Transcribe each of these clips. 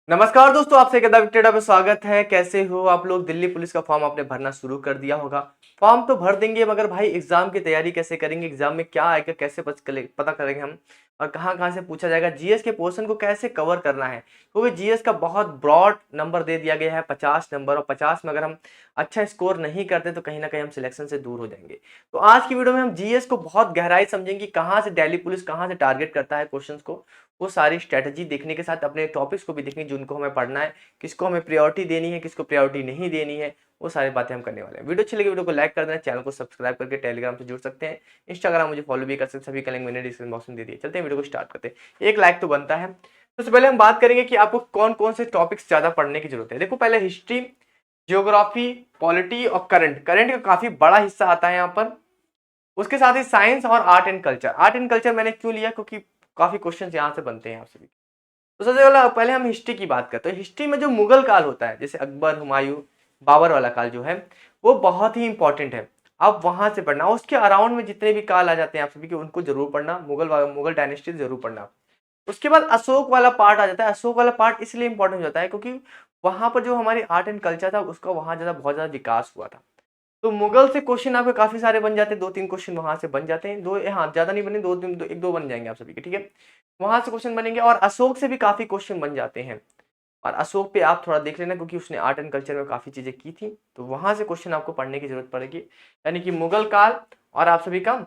नमस्कार दोस्तों, आपसे एक अपडेट पे स्वागत है। कैसे हो आप लोग? दिल्ली पुलिस का फॉर्म आपने भरना शुरू कर दिया होगा। फॉर्म तो भर देंगे, मगर भाई एग्जाम की तैयारी कैसे करेंगे? एग्जाम में क्या आएगा, कैसे पता करेंगे हम? और कहाँ कहाँ से पूछा जाएगा? जीएस के पोर्शन को कैसे कवर करना है? क्योंकि जीएस का बहुत ब्रॉड नंबर दे दिया गया है, 50 नंबर, और 50 में अगर हम अच्छा स्कोर नहीं करते तो कहीं ना कहीं हम सिलेक्शन से दूर हो जाएंगे। तो आज की वीडियो में हम जीएस को बहुत गहराई समझेंगे, कहाँ से दिल्ली पुलिस कहाँ से टारगेट करता है क्वेश्चंस को। वो सारी स्ट्रेटजी देखने के साथ अपने टॉपिक्स को भी देखेंगे जिनको हमें पढ़ना है, किसको हमें प्रायोरिटी देनी है, किसको प्रायोरिटी नहीं देनी है। वो सारी बातें हम करने वाले हैं। वीडियो अच्छी लगी वीडियो को लाइक कर देना, चैनल को सब्सक्राइब करके टेलीग्राम से जुड़ सकते हैं, इंस्टाग्राम मुझे फॉलो भी कर सकते हैं, सभी का लिंक मैंने डिस्क्रिप्शन बॉक्स में दे दिया। चलते हैं वीडियो को स्टार्ट करते हैं। एक लाइक तो बनता है। सबसे पहले हम बात करेंगे कि आपको कौन कौन से टॉपिक्स ज्यादा पढ़ने की जरूरत है। देखो, पहले हिस्ट्री, जियोग्राफी, पॉलिटी और करंट। करंट का काफी बड़ा हिस्सा आता है यहाँ पर। उसके साथ ही साइंस और art and culture. Art and culture मैंने क्यों लिया? क्योंकि काफी क्वेश्चन यहाँ से बनते हैं आप सभी। तो सबसे पहले हम हिस्ट्री की बात करते हैं। हिस्ट्री में जो मुगल काल होता है, जैसे अकबर, हुमायूं, बाबर वाला काल जो है, वो बहुत ही इंपॉर्टेंट है। आप वहां से पढ़ना। उसके अराउंड में जितने भी काल आ जाते हैं आप सभी के, उनको जरूर पढ़ना। मुगल डायनेस्टी जरूर पढ़ना। उसके बाद अशोक वाला पार्ट आ जाता है। अशोक वाला पार्ट इसलिए इंपॉर्टेंट हो जाता है क्योंकि वहां पर जो हमारी आर्ट एंड कल्चर था उसका वहां ज्यादा बहुत ज्यादा विकास हुआ था। तो मुगल से क्वेश्चन आपके काफी सारे बन जाते हैं, 2-3 क्वेश्चन वहां से बन जाते हैं। दो, हाँ ज्यादा नहीं बने, दो तीन, एक दो बन जाएंगे आप सभी के, ठीक है। वहां से क्वेश्चन बनेंगे और अशोक से भी काफी क्वेश्चन बन जाते हैं। और अशोक पे आप थोड़ा देख लेना क्योंकि उसने आर्ट एंड कल्चर में काफी चीजें की थी, तो वहां से क्वेश्चन आपको पढ़ने की जरूरत पड़ेगी। यानी कि मुगल काल और आप सभी का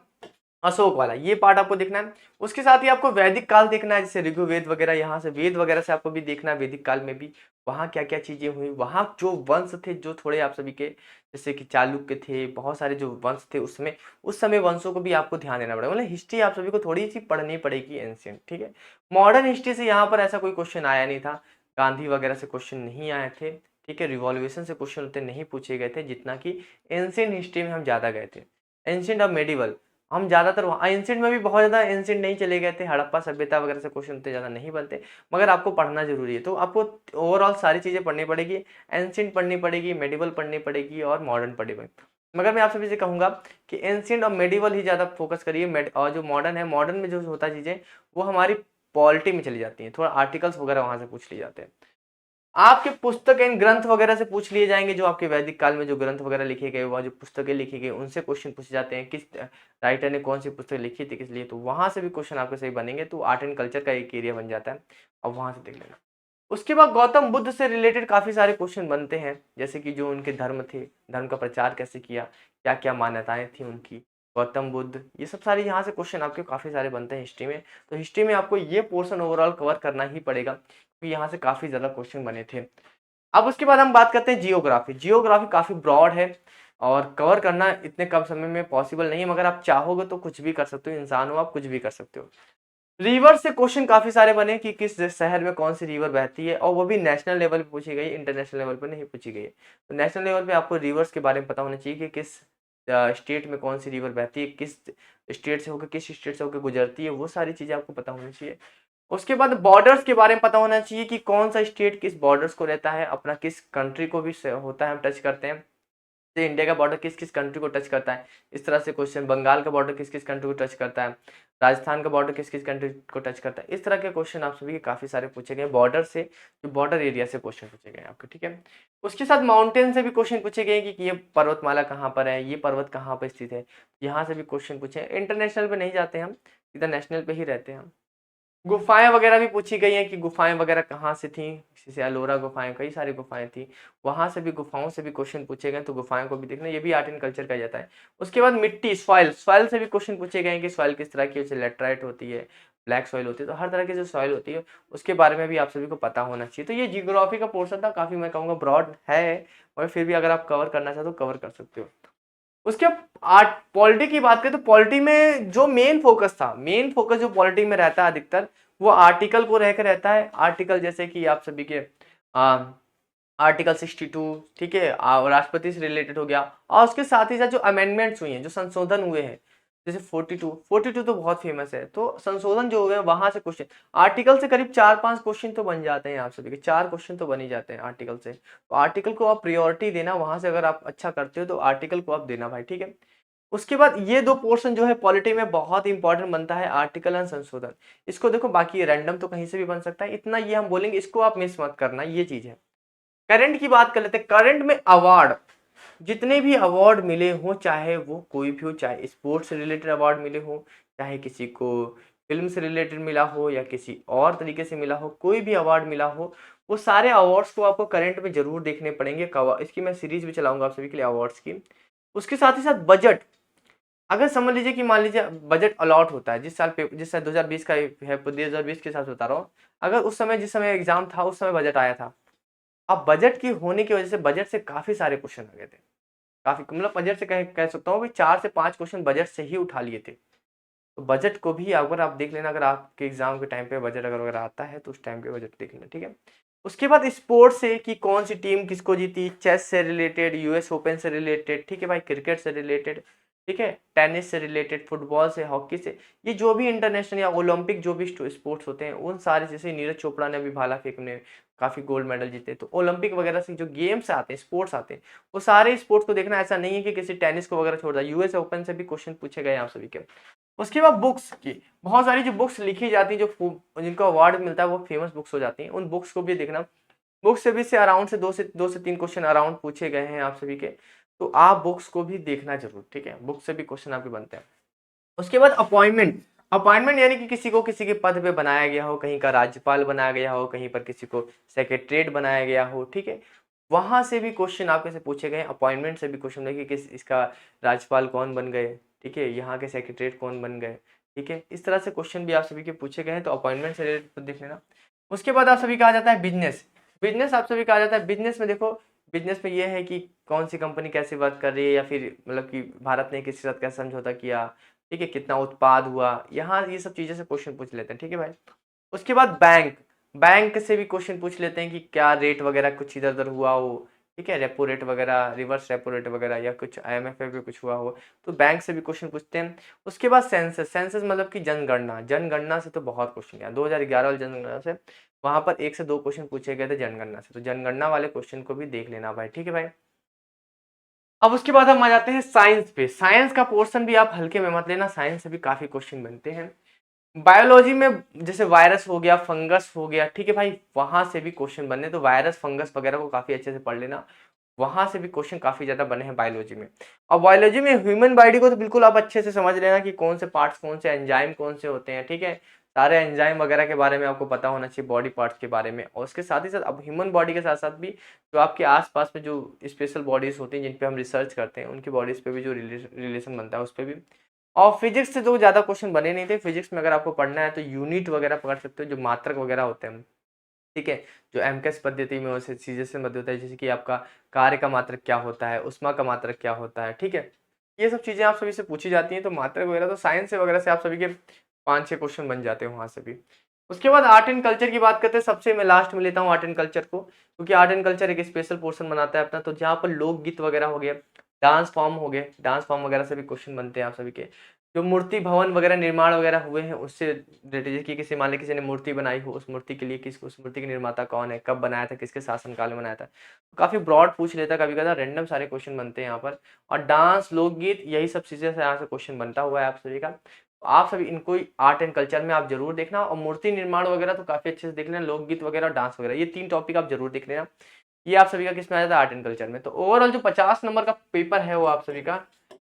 अशोक वाला ये पार्ट आपको देखना है। उसके साथ ही आपको वैदिक काल देखना है, जैसे ऋग्वेद वगैरह, यहाँ से वेद वगैरह से आपको भी देखना है। वैदिक काल में भी वहाँ क्या क्या चीजें हुई, वहाँ जो वंश थे जो थोड़े आप सभी के, जैसे कि चालुक्य थे, बहुत सारे जो वंश थे उसमें, उस समय वंशों को भी आपको ध्यान देना पड़ेगा। मतलब हिस्ट्री आप सभी को थोड़ी सी पढ़नी पड़ेगी एंशियंट, ठीक है। मॉडर्न हिस्ट्री से यहाँ पर ऐसा कोई क्वेश्चन आया नहीं था। गांधी वगैरह से क्वेश्चन नहीं आए थे, ठीक है। रिवॉल्यूशन से क्वेश्चन उतने नहीं पूछे गए थे जितना कि एंशियंट हिस्ट्री में हम ज्यादा गए थे। एंशियंट और मेडिवल हम ज्यादातर एंशियंट में भी बहुत ज्यादा एंशियंट नहीं चले गए थे। हड़प्पा सभ्यता वगैरह से क्वेश्चन उतने ज्यादा नहीं बनते, मगर आपको पढ़ना जरूरी है। तो आपको ओवरऑल सारी चीजें पढ़नी पड़ेगी। एंशियंट पढ़नी पड़ेगी, मेडिवल पढ़नी पड़ेगी और मॉडर्न पढ़नी पड़ेगी। मगर मैं आप सभी से कहूंगा कि एंशियंट और मेडिवल ही ज्यादा फोकस करिए। और जो मॉडर्न है, मॉडर्न में जो होता है चीजें, वो हमारी पॉलिटी में चली जाती है, थोड़ा आर्टिकल्स वगैरह वहां से पूछ लिए जाते हैं। आपके पुस्तक एंड ग्रंथ वगैरह से पूछ लिए जाएंगे। जो आपके वैदिक काल में जो ग्रंथ वगैरह लिखे गए, वह जो पुस्तकें लिखी गई, उनसे क्वेश्चन पूछे जाते हैं। किस राइटर ने कौन सी पुस्तक लिखी थी, किस लिए, तो वहां से भी क्वेश्चन आपके सही बनेंगे। तो आर्ट एंड कल्चर का एक एरिया बन जाता है, अब वहां से देख लेना। उसके बाद गौतम बुद्ध से रिलेटेड काफी सारे क्वेश्चन बनते हैं, जैसे कि जो उनके धर्म थे, धर्म का प्रचार कैसे किया, क्या क्या मान्यताएं थी उनकी, गौतम बुद्ध, ये सब सारे यहाँ से क्वेश्चन आपके काफी सारे बनते हैं हिस्ट्री में। तो हिस्ट्री में आपको ये पोर्शन ओवरऑल कवर करना ही पड़ेगा क्योंकि यहाँ से काफी ज्यादा क्वेश्चन बने थे। अब उसके बाद हम बात करते हैं जियोग्राफी। जियोग्राफी काफी ब्रॉड है और कवर करना इतने कम समय में पॉसिबल नहीं है, मगर आप चाहोगे तो कुछ भी कर सकते हो। इंसान हो आप, कुछ भी कर सकते हो। रिवर से क्वेश्चन काफी सारे बने कि किस शहर में कौन सी रिवर बहती है, और वो भी नेशनल लेवल पे पूछी गई, इंटरनेशनल लेवल पे नहीं पूछी गई है। तो नेशनल लेवल पे आपको रिवर्स के बारे में पता होना चाहिए कि किस स्टेट में कौन सी रिवर बहती है, किस स्टेट से होकर किस स्टेट से होकर गुजरती है, वो सारी चीजें आपको पता होनी चाहिए। उसके बाद बॉर्डर्स के बारे में पता होना चाहिए कि कौन सा स्टेट किस बॉर्डर्स को रहता है, अपना किस कंट्री को भी होता है, हम टच करते हैं। तो इंडिया का बॉर्डर किस किस कंट्री को टच करता है, इस तरह से क्वेश्चन। बंगाल का बॉर्डर किस किस कंट्री को टच करता है, राजस्थान का बॉर्डर किस किस कंट्री को टच करता है, इस तरह के क्वेश्चन आप सभी के काफी सारे पूछे गए बॉर्डर से, जो बॉर्डर एरिया से क्वेश्चन पूछे गए आपके, ठीक है। उसके साथ माउंटेन से भी क्वेश्चन पूछे गए कि ये पर्वतमाला कहाँ पर है, ये पर्वत कहाँ पर स्थित है, यहाँ से भी क्वेश्चन पूछे। इंटरनेशनल पे नहीं जाते हम, सीधा नेशनल पे ही रहते हैं हम। गुफाएं वगैरह भी पूछी गई हैं कि गुफाएं वगैरह कहाँ से थी, जैसे अलोरा गुफाएं, कई सारी गुफाएं थी, वहां से भी गुफाओं से भी क्वेश्चन पूछे गए। तो गुफाओं को भी देखना, ये भी आर्ट एंड कल्चर का जाता है। उसके बाद मिट्टी, सॉइल, सॉइल से भी क्वेश्चन पूछे गए कि सॉइल किस तरह की होती है, लेटराइट होती है, ब्लैक सॉइल होती है। तो हर तरह की जो सॉइल होती है उसके बारे में भी आप सभी को पता होना चाहिए। तो ये जियोग्राफी का पोर्शन था, काफी मैं कहूँगा ब्रॉड है, और फिर भी अगर आप कवर करना चाहते हो तो कवर कर सकते हो। उसके आर्ट पॉलिटी की बात करें तो पॉलिटी में जो मेन फोकस था, मेन फोकस जो पॉलिटी में रहता है अधिकतर, वो आर्टिकल को रहकर रहता है। आर्टिकल जैसे कि आप सभी के आर्टिकल 62, ठीक है, राष्ट्रपति से रिलेटेड हो गया। और उसके साथ ही साथ जो अमेंडमेंट्स हुए हैं, जो संशोधन हुए हैं, जैसे 42 तो बहुत फेमस है। तो संशोधन जो हुए हैं वहां से क्वेश्चन, आर्टिकल से करीब 4-5 क्वेश्चन तो बन जाते हैं आप सभी के, 4 क्वेश्चन तो बन ही जाते हैं आर्टिकल से। तो आर्टिकल को आप प्रियोरिटी देना, वहां से अगर आप अच्छा करते हो तो आर्टिकल को आप देना भाई, ठीक है। उसके बाद ये दो पोर्शन जो है पॉलिटी में बहुत इंपॉर्टेंट बनता है, आर्टिकल एंड संशोधन। इसको देखो, बाकी रैंडम तो कहीं से भी बन सकता है, इतना ये हम बोलेंगे, इसको आप मिस मत करना, ये चीज है। करंट की बात कर लेते हैं। करंट में अवार्ड, जितने भी अवार्ड मिले हो, चाहे वो कोई भी हो, चाहे स्पोर्ट्स से रिलेटेड अवार्ड मिले हो, चाहे किसी को फिल्म से रिलेटेड मिला हो या किसी और तरीके से मिला हो, कोई भी अवार्ड मिला हो, वो सारे अवार्ड्स को आपको करंट में जरूर देखने पड़ेंगे। इसकी मैं सीरीज भी चलाऊंगा आप सभी के लिए अवार्ड्स की। उसके साथ ही साथ बजट, अगर समझ लीजिए कि मान लीजिए बजट अलॉट होता है, जिस साल 2020 का है, 2020 के हिसाब से बता रहा हूँ, अगर उस समय जिस समय एग्जाम था उस समय बजट आया था, अब बजट की होने की वजह से बजट से काफी सारे क्वेश्चन आ गए थे, काफी, मतलब बजट से कह सकता हूँ कि 4 से 5 क्वेश्चन बजट से ही उठा लिए थे। तो बजट को भी अगर आप देख लेना, अगर आपके एग्जाम के टाइम पे बजट अगर वगैरह आता है तो उस टाइम पे बजट देख लेना, ठीक है। उसके बाद स्पोर्ट्स से कि कौन सी टीम किसको जीती, चेस से रिलेटेड, यूएस ओपन से रिलेटेड, ठीक है भाई, क्रिकेट से रिलेटेड, ठीक है, टेनिस से रिलेटेड, फुटबॉल से, हॉकी से, ये जो भी इंटरनेशनल या ओलंपिक जो भी स्पोर्ट्स होते हैं उन सारे, जैसे नीरज चोपड़ा ने अभी भाला फेंक में काफी गोल्ड मेडल जीते, तो ओलंपिक वगैरह से जो गेम्स आते हैं, स्पोर्ट्स आते हैं, वो सारे स्पोर्ट्स को देखना। ऐसा नहीं है कि किसी टेनिस को वगैरह छोड़ दिया, यूएस ओपन से भी क्वेश्चन पूछे गए आप सभी के। उसके बाद बुक्स की, बहुत सारी जो बुक्स लिखी जाती है, जो जिनको अवार्ड मिलता है वो फेमस बुक्स हो जाती हैं, उन बुक्स को भी देखना। बुक्स से भी से अराउंड से 2 से 3 क्वेश्चन अराउंड पूछे गए हैं आप सभी के, तो आप बुक्स को भी देखना जरूर, ठीक है, बुक्स से भी क्वेश्चन आपके बनते हैं। उसके बाद अपॉइंटमेंट, अपॉइंटमेंट यानी कि किसी को किसी के पद पे बनाया गया हो, कहीं का राज्यपाल बनाया गया हो, कहीं पर किसी को सेक्रेटरीट बनाया गया हो, ठीक है, वहां से भी क्वेश्चन आपके से पूछे गए। अपॉइंटमेंट से भी क्वेश्चन है कि किस इसका राज्यपाल कौन बन गए, ठीक है, यहाँ के सेक्रेटरीट कौन बन गए, ठीक है, इस तरह से क्वेश्चन भी आप सभी के पूछे गए हैं, तो अपॉइंटमेंट से रिलेटेड देख लेना। उसके बाद आप सभी का आ जाता है बिजनेस। बिजनेस आप सभी का आ जाता है। बिजनेस में देखो, बिजनेस में ये है कि कौन सी कंपनी कैसे वर्क कर रही है, या फिर मतलब कि भारत ने किसी के साथ कैसा समझौता किया, ठीक है, कितना उत्पाद हुआ, यहाँ ये सब चीजें से क्वेश्चन पूछ लेते हैं, ठीक है भाई। उसके बाद बैंक, बैंक से भी क्वेश्चन पूछ लेते हैं कि क्या रेट वगैरह कुछ इधर उधर हुआ हो, ठीक है, रेपो रेट वगैरह, रिवर्स रेपो रेट वगैरह, या कुछ आईएमएफ पे कुछ हुआ हो, तो बैंक से भी क्वेश्चन पूछते हैं। उसके बाद सेंसस, सेंसस मतलब कि जनगणना, जनगणना से तो बहुत क्वेश्चन आया 2011 वाली जनगणना से, वहां पर 1 से 2 क्वेश्चन पूछे गए थे जनगणना से, तो जनगणना वाले क्वेश्चन को भी देख लेना भाई, ठीक है भाई। अब उसके बाद हम आ जाते हैं साइंस पे। साइंस का पोर्शन भी आप हल्के में मत लेना, साइंस से भी काफी क्वेश्चन बनते हैं। बायोलॉजी में जैसे वायरस हो गया, फंगस हो गया, ठीक है भाई, वहां से भी क्वेश्चन बने, तो वायरस फंगस वगैरह को काफी अच्छे से पढ़ लेना, वहां से भी क्वेश्चन काफी ज्यादा बने हैं बायोलॉजी में। और बायोलॉजी में ह्यूमन बॉडी को तो बिल्कुल आप अच्छे से समझ लेना कि कौन से पार्ट्स, कौन से एंजाइम कौन से होते हैं, ठीक है, सारे एंजाइम वगैरह के बारे में आपको पता होना चाहिए, बॉडी पार्ट्स के बारे में। और उसके साथ ही साथ अब ह्यूमन बॉडी के साथ साथ भी जो आपके आसपास में जो स्पेशल बॉडीज होती हैं जिन पे हम रिसर्च करते हैं, उनकी बॉडीज पे भी जो रिलेशन बनता है उस पर भी। और फिजिक्स से तो ज़्यादा क्वेश्चन बने नहीं थे। फिजिक्स में अगर आपको पढ़ना है तो यूनिट वगैरह पकड़ सकते हो, जो मात्रक वगैरह होते हैं, ठीक है, जो एमकेस पद्धति में वैसे सीजीएस में होता है, जैसे कि आपका कार्य का मात्रक क्या होता है, उष्मा का मात्रक क्या होता है, ठीक है, ये सब चीज़ें आप सभी से पूछी जाती हैं। तो मात्रक वगैरह तो साइंस से वगैरह से आप सभी के 5-6 क्वेश्चन बन जाते हैं वहां से भी। उसके बाद आर्ट एंड कल्चर की बात करते हैं, सबसे मैं लास्ट में लेता हूँ आर्ट एंड कल्चर को, क्योंकि आर्ट एंड कल्चर एक स्पेशल पोर्शन बनाता है अपना, तो जहाँ पर लोकगीत वगैरह हो गया, डांस फॉर्म हो गए, डांस फॉर्म वगैरह से भी क्वेश्चन बनते हैं आप सभी के। जो मूर्ति भवन वगैरह निर्माण वगैरह हुए हैं उससे रिलेटेड, कि किसी मान ली किसी ने मूर्ति बनाई हो, उस मूर्ति के लिए किस, उस मूर्ति के निर्माता कौन है, कब बनाया था, किसके शासनकाल में बनाया था, काफी ब्रॉड पूछ लेता है, कभी कभी रैंडम सारे क्वेश्चन बनते हैं यहाँ पर। और डांस, लोकगीत, यही सब चीजें से यहाँ से क्वेश्चन बनता हुआ है आप सभी का। तो आप सभी इनको आर्ट एंड कल्चर में आप जरूर देखना, और मूर्ति निर्माण वगैरह तो काफी अच्छे से देख लेना, लोकगीत वगैरह और डांस वगैरह, ये 3 टॉपिक आप जरूर देख लेना। ये आप सभी का किसमें आ जाता है, आर्ट एंड कल्चर में। तो ओवरऑल जो 50 नंबर का पेपर है वो आप सभी का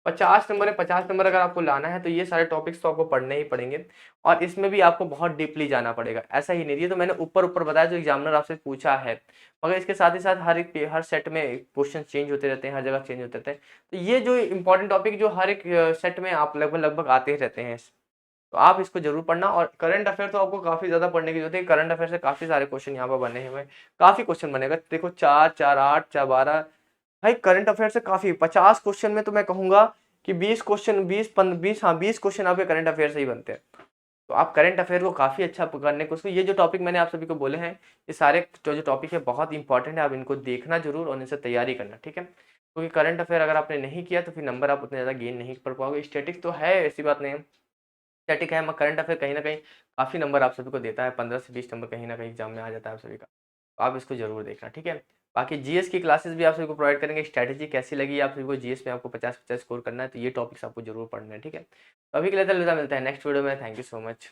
50 नंबर है। 50 नंबर अगर आपको लाना है तो ये सारे टॉपिक्स तो आपको पढ़ने ही पड़ेंगे, और इसमें भी आपको बहुत डीपली जाना पड़ेगा, ऐसा ही नहीं है। तो मैंने ऊपर ऊपर बताया जो एग्जामिनर आपसे पूछा है, मगर इसके साथ ही साथ हर सेट में क्वेश्चन चेंज होते रहते हैं, हर जगह चेंज होते रहते हैं। तो ये जो इंपॉर्टेंट टॉपिक जो हर एक सेट में आप लगभग लगभग आते ही रहते हैं, तो आप इसको जरूर पढ़ना। और करंट अफेयर तो आपको काफी ज्यादा पढ़ने की जरूरत है, करंट अफेयर से काफी सारे क्वेश्चन यहाँ पर बने हुए हैं, काफी क्वेश्चन बनेगा, देखो 4, 4, 8, 4, 12, भाई करंट अफेयर से काफी 50 क्वेश्चन में तो मैं कहूंगा कि 20 क्वेश्चन, 20 क्वेश्चन आपके करंट अफेयर से ही बनते हैं। तो आप करंट अफेयर को काफी अच्छा करने को, ये जो टॉपिक मैंने आप सभी को बोले हैं, ये सारे जो टॉपिक है बहुत इंपॉर्टेंट है, आप इनको देखना जरूर और इनसे तैयारी करना, ठीक है, क्योंकि करंट अफेयर अगर आपने नहीं किया तो फिर नंबर आप उतने ज्यादा गेन नहीं कर पाओगे। स्टैटिक तो है, ऐसी बात नहीं है, स्टैटिक है, मगर करंट अफेयर कहीं ना कहीं काफी नंबर आप सभी को देता है, 15 से 20 नंबर कहीं ना कहीं एग्जाम में आ जाता है आप सभी का, तो आप इसको जरूर देखना, ठीक है। बाकी जीएस की क्लासेस भी आप सभी को प्रोवाइड करेंगे। स्ट्रैटेजी कैसी लगी आप सभी को, जीएस में आपको 50-50 स्कोर करना है तो ये टॉपिक्स आपको जरूर पढ़ना है, ठीक है। तो अभी के लिए तो अलविदा, मिलता है नेक्स्ट वीडियो में। Thank you so much.